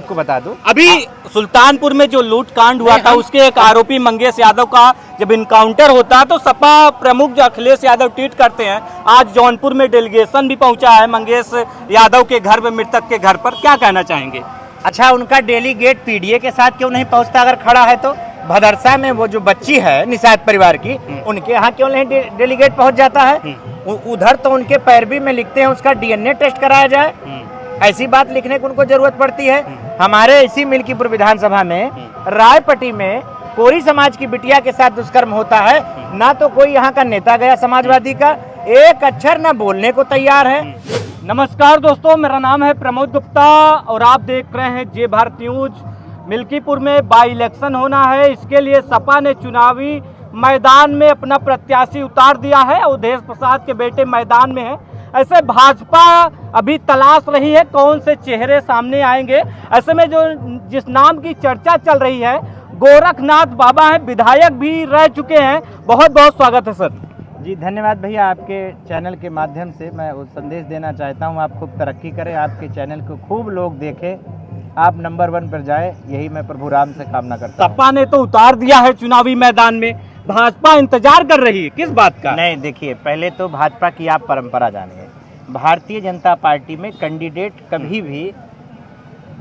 आपको बता दूं, अभी सुल्तानपुर में जो लूट कांड हुआ था उसके एक आरोपी मंगेश यादव का जब इनकाउंटर होता है तो सपा प्रमुख जो अखिलेश यादव ट्वीट करते हैं। आज जौनपुर में डेलीगेशन भी पहुंचा है मंगेश यादव के घर में, मृतक के घर पर, क्या कहना चाहेंगे? अच्छा, उनका डेलीगेट पीडीए के साथ क्यों नहीं पहुंचता? अगर खड़ा है तो भदरसा में वो जो बच्ची है निषाद परिवार की, उनके यहाँ क्यों नहीं डेलीगेट पहुंच जाता है? उधर तो उनके पैरवी में लिखते हैं उसका डीएनए टेस्ट कराया जाए, ऐसी बात लिखने की उनको जरूरत पड़ती है। हमारे इसी मिल्कीपुर विधानसभा में रायपट्टी में कोरी समाज की बिटिया के साथ दुष्कर्म होता है, ना तो कोई यहाँ का नेता गया समाजवादी का, एक अक्षर न बोलने को तैयार है। नमस्कार दोस्तों, मेरा नाम है प्रमोद गुप्ता और आप देख रहे हैं जय भारत न्यूज। मिल्कीपुर में बाई इलेक्शन होना है, इसके लिए सपा ने चुनावी मैदान में अपना प्रत्याशी उतार दिया है। अवधेश प्रसाद के बेटे मैदान में है। ऐसे भाजपा अभी तलाश रही है कौन से चेहरे सामने आएंगे। ऐसे में जो जिस नाम की चर्चा चल रही है गोरखनाथ बाबा हैं, विधायक भी रह चुके हैं। बहुत बहुत स्वागत है सर। जी धन्यवाद भैया। आपके चैनल के माध्यम से मैं वो संदेश देना चाहता हूँ, आप खूब तरक्की करें, आपके चैनल को खूब लोग देखें, आप नंबर 1 पर जाए, यही मैं प्रभु राम से कामना करता हूँ। सपा ने तो उतार दिया है चुनावी मैदान में, भाजपा इंतजार कर रही है, किस बात का? नहीं, देखिए, पहले तो भाजपा की आप परंपरा जानिए। भारतीय जनता पार्टी में कैंडिडेट कभी भी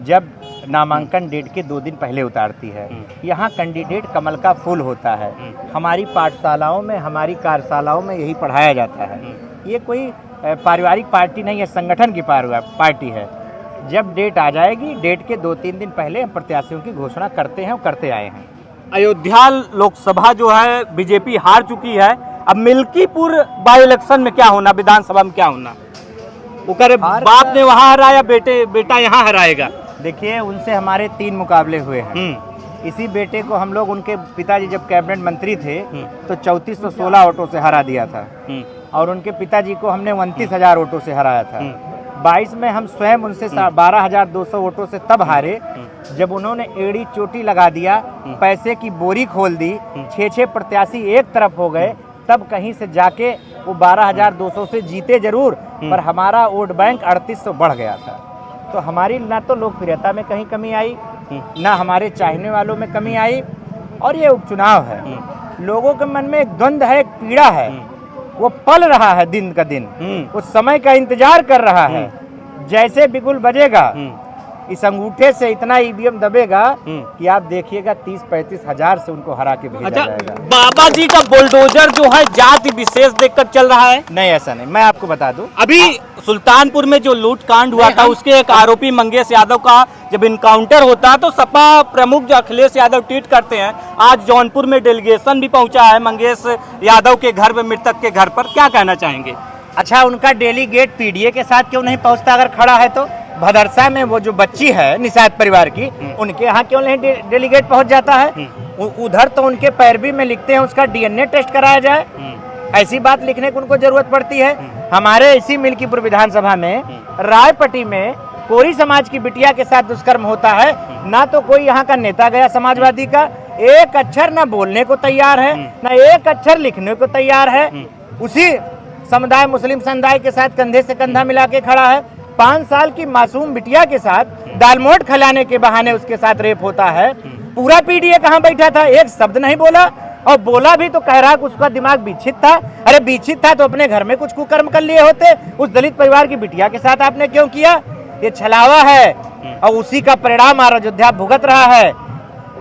जब नामांकन डेट के 2 दिन पहले उतारती है। यहाँ कैंडिडेट कमल का फूल होता है। हमारी पाठशालाओं में, हमारी कार्यशालाओं में यही पढ़ाया जाता है। ये कोई पारिवारिक पार्टी नहीं है, संगठन की पार्टी है। जब डेट आ जाएगी, डेट के 2-3 दिन पहले हम प्रत्याशियों की घोषणा करते हैं और करते आए हैं। अयोध्या लोकसभा जो है बीजेपी हार चुकी है, अब मिल्कीपुर बाई इलेक्शन में क्या होना, विधानसभा में क्या होना? उनके बाप ने वहाँ हराया, बेटा यहाँ हराएगा। देखिए, उनसे हमारे 3 मुकाबले हुए हैं। इसी बेटे को हम लोग, उनके पिताजी जब कैबिनेट मंत्री थे तो 3416 वोटों से हरा दिया था और उनके पिताजी को हमने 29,000 वोटों से हराया था। 22 में हम स्वयं उनसे 12,200 वोटों से तब हारे जब उन्होंने एड़ी चोटी लगा दिया, पैसे की बोरी खोल दी, 6-6 प्रत्याशी एक तरफ हो गए, तब कहीं से जाके वो 12,200 से जीते जरूर, पर हमारा वोट बैंक 3800 बढ़ गया था। तो हमारी ना तो लोकप्रियता में कहीं कमी आई, ना हमारे चाहने वालों में कमी आई। और ये उपचुनाव है, लोगों के मन में एक द्वंद्व है, एक पीड़ा है, वो पल रहा है दिन का दिन, उस समय का इंतजार कर रहा है। जैसे बिगुल बजेगा, इस अंगूठे से इतना ईवीएम दबेगा कि आप देखिएगा 30-35 हजार से उनको हरा के भेजा जाएगा। बाबा जी का बुलडोजर जो है जाति विशेष देखकर चल रहा है? नहीं, ऐसा नहीं। मैं आपको बता दूं, अभी सुल्तानपुर में जो लूट कांड हुआ था उसके एक आरोपी मंगेश यादव का जब इनकाउंटर होता है तो सपा प्रमुख जो अखिलेश यादव ट्वीट करते हैं। आज जौनपुर में डेलीगेशन भी पहुंचा है मंगेश यादव के घर में, मृतक के घर पर, क्या कहना चाहेंगे? अच्छा, उनका डेलीगेट पीडीए के साथ क्यों नहीं पहुंचता? अगर खड़ा है तो भदरसा में वो जो बच्ची है निषाद परिवार की, उनके यहाँ क्यों नहीं डेलीगेट पहुंच जाता है? उधर तो उनके पैरवी में लिखते हैं उसका डीएनए टेस्ट कराया जाए, ऐसी बात लिखने की उनको जरूरत पड़ती है। हमारे इसी मिल्कीपुर विधानसभा में रायपट्टी में कोरी समाज की बिटिया के साथ दुष्कर्म होता है, ना तो कोई यहाँ का नेता गया समाजवादी का, एक अक्षर न बोलने को तैयार है, न एक अक्षर लिखने को तैयार है। उसी समुदाय, मुस्लिम समुदाय के साथ कंधे से कंधा मिला के खड़ा है। 5 साल की मासूम बिटिया के साथ दालमोट खिलाने के बहाने उसके साथ रेप होता है। पूरा पीडीए कहाँ बैठा था, एक शब्द नहीं बोला, और बोला भी तो कह रहा कि उसका दिमाग विक्षित था। अरे विक्षित था तो अपने घर में कुछ कुकर्म कर लिए होते, उस दलित परिवार की बिटिया के साथ आपने क्यों किया? ये छलावा है और उसी का परिणाम अयोध्या भुगत रहा है।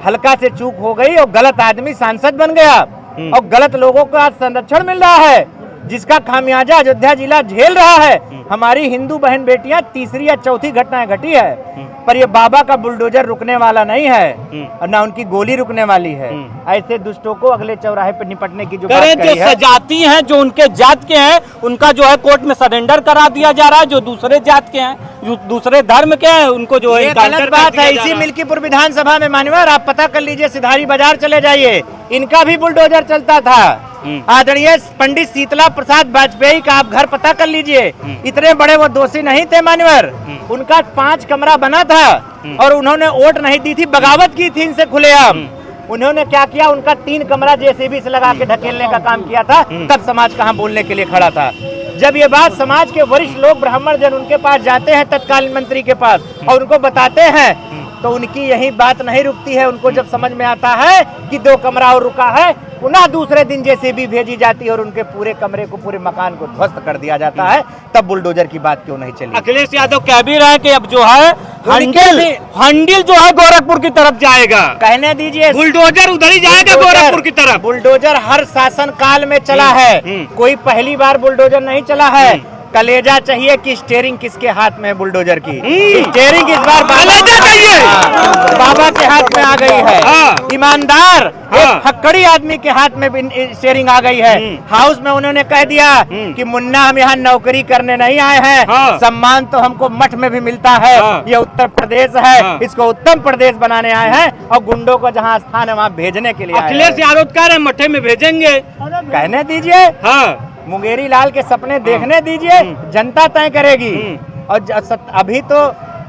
हल्का से चूक हो गई और गलत आदमी सांसद बन गया और गलत लोगों को आज संरक्षण मिल रहा है, जिसका खामियाजा अयोध्या जिला झेल रहा है। हमारी हिंदू बहन बेटियां तीसरी या चौथी घटनाएं घटी है, पर ये बाबा का बुलडोजर रुकने वाला नहीं है और ना उनकी गोली रुकने वाली है। ऐसे दुष्टों को अगले चौराहे पर निपटने की जो बात कही है, सजाती हैं, जो उनके जात के हैं उनका जो है कोर्ट में सरेंडर करा दिया जा रहा है, जो दूसरे जात के हैं, जो दूसरे धर्म के हैं, उनको जो है गलत बात है। इसी मिल्कीपुर विधानसभा में मान्यवर, आप पता कर लीजिए, सिधारी बाजार चले जाइए, इनका भी बुलडोजर चलता था। आदरणीय पंडित शीतला प्रसाद वाजपेयी का आप घर पता कर लीजिए, इतने बड़े वो दोषी नहीं थे मान्यवर। उनका 5 कमरा बना था और उन्होंने वोट नहीं दी थी, बगावत की थी इनसे खुलेआम। उन्होंने क्या किया, उनका 3 कमरा जेसीबी से लगा के ढकेलने का काम किया था, तब समाज कहाँ बोलने के लिए खड़ा था। जब ये बात समाज के वरिष्ठ लोग, ब्राह्मण जन उनके पास जाते हैं, तत्कालीन मंत्री के पास, और उनको बताते हैं तो उनकी यही बात नहीं रुकती है। उनको जब समझ में आता है कि 2 कमरा और रुका है, पुनः दूसरे दिन जेसीबी भेजी जाती है और उनके पूरे कमरे को, पूरे मकान को ध्वस्त कर दिया जाता है। तब बुलडोजर की बात क्यों नहीं चली? अखिलेश यादव कह भी रहे हैं कि अब जो है हंडिल जो है गोरखपुर की तरफ जाएगा। कहने दीजिए, बुलडोजर उधर ही जाएगा गोरखपुर की तरफ। बुलडोजर हर शासन काल में चला है, कोई पहली बार बुलडोजर नहीं चला है। कलेजा चाहिए कि स्टीयरिंग किसके हाथ में है बुलडोजर की? स्टीयरिंग इस बार बाबा के हाथ में आ गई है। ईमानदार एक फक्कड़ी आदमी के हाथ में स्टीयरिंग आ गई है। हाउस में उन्होंने कह दिया कि मुन्ना, हम यहाँ नौकरी करने नहीं आए हैं, सम्मान तो हमको मठ में भी मिलता है। ये उत्तर प्रदेश है, इसको उत्तम प्रदेश बनाने आए हैं और गुंडों को जहाँ स्थान है वहाँ भेजने के लिए। अखिलेश यादव कह रहे हैं मठे में भेजेंगे। कहने दीजिए, मुंगेरी लाल के सपने देखने दीजिए, जनता तय करेगी। और अभी तो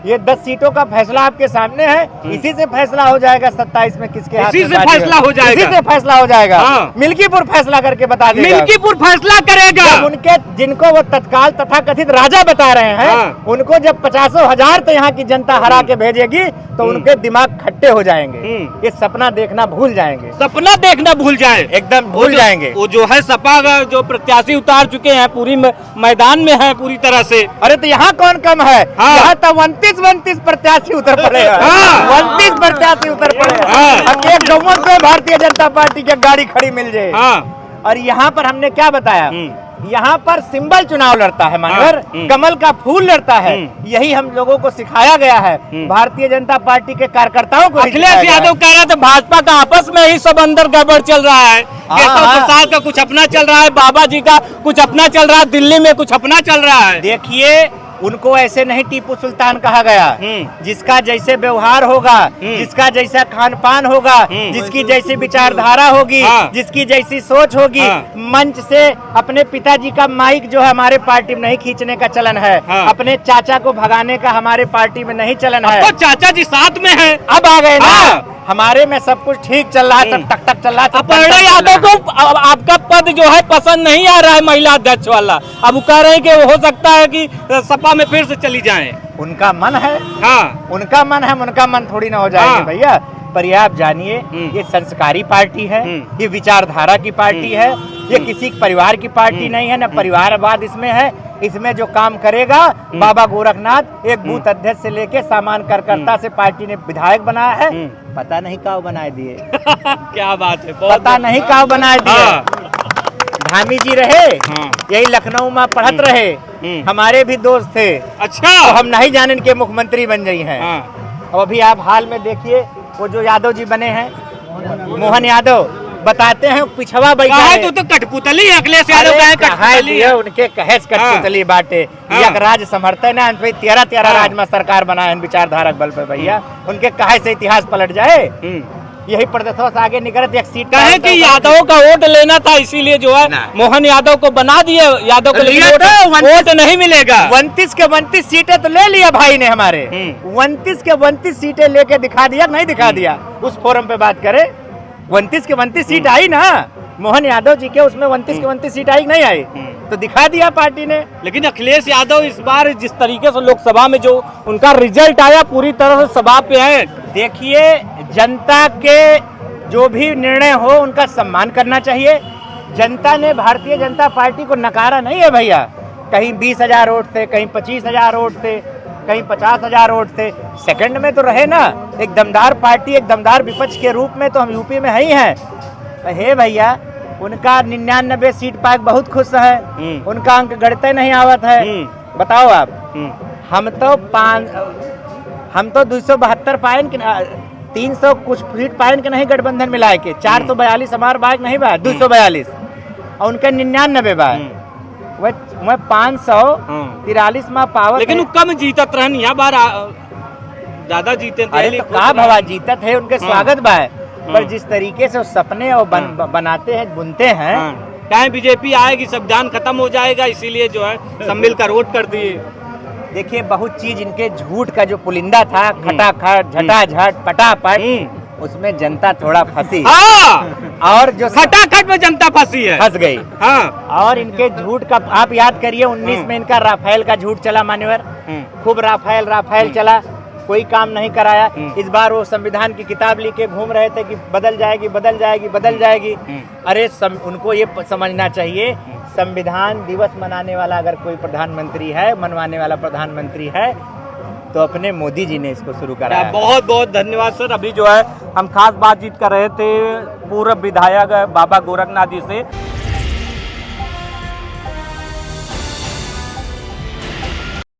ये 10 सीटों का फैसला आपके सामने है, इसी से फैसला हो जाएगा 27 में किसके हाथ में। इसी से फैसला हो जाएगा, इसी से फैसला हो जाएगा। मिल्कीपुर फैसला करके बता देगा, मिल्कीपुर फैसला करेगा। उनके जिनको वो तत्काल तथा कथित राजा बता रहे हैं, उनको जब 50,000 तो यहाँ की जनता हरा के भेजेगी तो उनके दिमाग खट्टे हो जाएंगे। ये सपना देखना भूल जाएंगे, सपना देखना भूल जाए, एकदम भूल जाएंगे। वो जो है सपा जो प्रत्याशी उतार चुके हैं, पूरी मैदान में है पूरी तरह से। अरे तो यहाँ कौन कम है? यहाँ तो 29 प्रत्याशी उतर पड़े हैं। 29 प्रत्याशी उतर पड़े हैं। एक गाँव में भारतीय जनता पार्टी की गाड़ी खड़ी मिल जाए। और यहाँ पर हमने क्या बताया, यहाँ पर सिंबल चुनाव लड़ता है मानवर, कमल का फूल लड़ता है। यही हम लोगों को सिखाया गया है, भारतीय जनता पार्टी के कार्यकर्ताओं को। अखिलेश यादव कह रहे थे भाजपा का आपस में ही सब अंदर गड़बड़ चल रहा है। केशव प्रसाद का कुछ अपना चल रहा है, बाबा जी का कुछ अपना चल रहा है, दिल्ली में कुछ अपना चल रहा है। देखिए, उनको ऐसे नहीं टीपू सुल्तान कहा गया। जिसका जैसे व्यवहार होगा, जिसका जैसा खान पान होगा, जिसकी जैसी विचारधारा होगी, जिसकी जैसी सोच होगी, मंच से अपने पिताजी का माइक जो है हमारे पार्टी में नहीं खींचने का चलन है, अपने चाचा को भगाने का हमारे पार्टी में नहीं चलन है। तो चाचा जी साथ में है, अब आ गए ना। हमारे में सब कुछ ठीक चल रहा है, सब टक टक चल रहा है। अपर्णा यादव को आपका पद जो है पसंद नहीं आ रहा है, महिला अध्यक्ष वाला। अब वो कह रहे हैं कि हो सकता है कि सपा में फिर से चली जाएं। उनका मन है, उनका मन है, उनका मन थोड़ी ना हो जाएगा भैया। पर ये आप जानिए, ये संस्कारी पार्टी है, ये विचारधारा की पार्टी है, ये किसी परिवार की पार्टी नहीं है, ना परिवारवाद इसमें है। इसमें जो काम करेगा बाबा गोरखनाथ, एक बूथ अध्यक्ष से लेके सामान्य कार्यकर्ता से पार्टी ने विधायक बनाया है, पता नहीं कब बनाए दिए। क्या बात है, पता नहीं कब बनाए दिए। धामी जी रहे, यही लखनऊ में पढ़त रहे, हमारे भी दोस्त थे। अच्छा, तो हम नहीं जाने के मुख्यमंत्री बन गई हैं। और अभी आप हाल में देखिए, वो जो यादव जी बने हैं, मोहन यादव, बताते हैं पिछवा बैठा है। तो कठपुतली अखिलेश यादव का है, कठपुतली है। उनके कहेस कठपुतली बाटे। एक राज समर्थन है, 13 राज में सरकार बनाए विचारधारक बल पे भैया। उनके कहे से इतिहास पलट जाए। यही प्रदेशों से आगे निकलत एक सीट कहे कि यादवों का वोट लेना था, इसीलिए जो है मोहन यादव को बना दिए। यादव को वोट नहीं मिलेगा। 29 के 29 सीटें तो ले लिया भाई ने हमारे। 29 के 29 सीटें लेके दिखा दिया, नहीं दिखा दिया? उस फोरम पे बात करें, 29 के 29 सीट आई ना मोहन यादव जी के, उसमें 29 के 29 सीट आई नहीं आई? तो दिखा दिया पार्टी ने। लेकिन अखिलेश यादव इस बार जिस तरीके से लोकसभा में जो उनका रिजल्ट आया, पूरी तरह से सभा पे है। देखिए, जनता के जो भी निर्णय हो उनका सम्मान करना चाहिए। जनता ने भारतीय जनता पार्टी को नकारा नहीं है भैया। कहीं 20,000 वोट थे, कहीं 25,000 वोट थे, कहीं 50,000 वोट थे। सेकंड में तो रहे ना, एक दमदार पार्टी, एक दमदार विपक्ष के रूप में तो हम यूपी में ही हैं। हे भैया, उनका 99 सीट पाक बहुत खुश है, उनका अंक गढ़ते नहीं आवत है। बताओ आप, हम तो 272 पाए कि 300 कुछ सीट पाए कि नहीं गठबंधन मिलाए के। 442 हमारे बाग नहीं बा, 242 और उनका 99 बा। वह 543 में पावर, लेकिन कम जीतत रहन, यहाँ बार ज्यादा जीते थे। अरे तो का भवा जीतत है, उनके स्वागत बा। पर जिस तरीके से सपने और बनाते हैं, बुनते हैं, चाहे बीजेपी आएगी संविधान खत्म हो जाएगा, इसीलिए जो है सब मिलकर वोट कर दिए। देखिए, बहुत चीज इनके झूठ का जो पुलिंदा था, खटाखट झटाझट पटापट, उसमें जनता थोड़ा फंसी। और जो खटाखट में जनता फंसी है, फंस गई। और इनके झूठ का आप याद करिए, 19 में इनका राफेल का झूठ चला मान्यवर, खूब राफेल चला। कोई काम नहीं कराया। इस बार वो संविधान की किताब लेके घूम रहे थे कि बदल जाएगी बदल जाएगी बदल जाएगी। अरे उनको ये समझना चाहिए, संविधान दिवस मनाने वाला अगर कोई प्रधानमंत्री है, मनवाने वाला प्रधानमंत्री है, तो अपने मोदी जी ने इसको शुरू करा है। बहुत बहुत धन्यवाद सर। अभी जो है हम खास बातचीत कर रहे थे पूर्व विधायक बाबा गोरखनाथ जी से।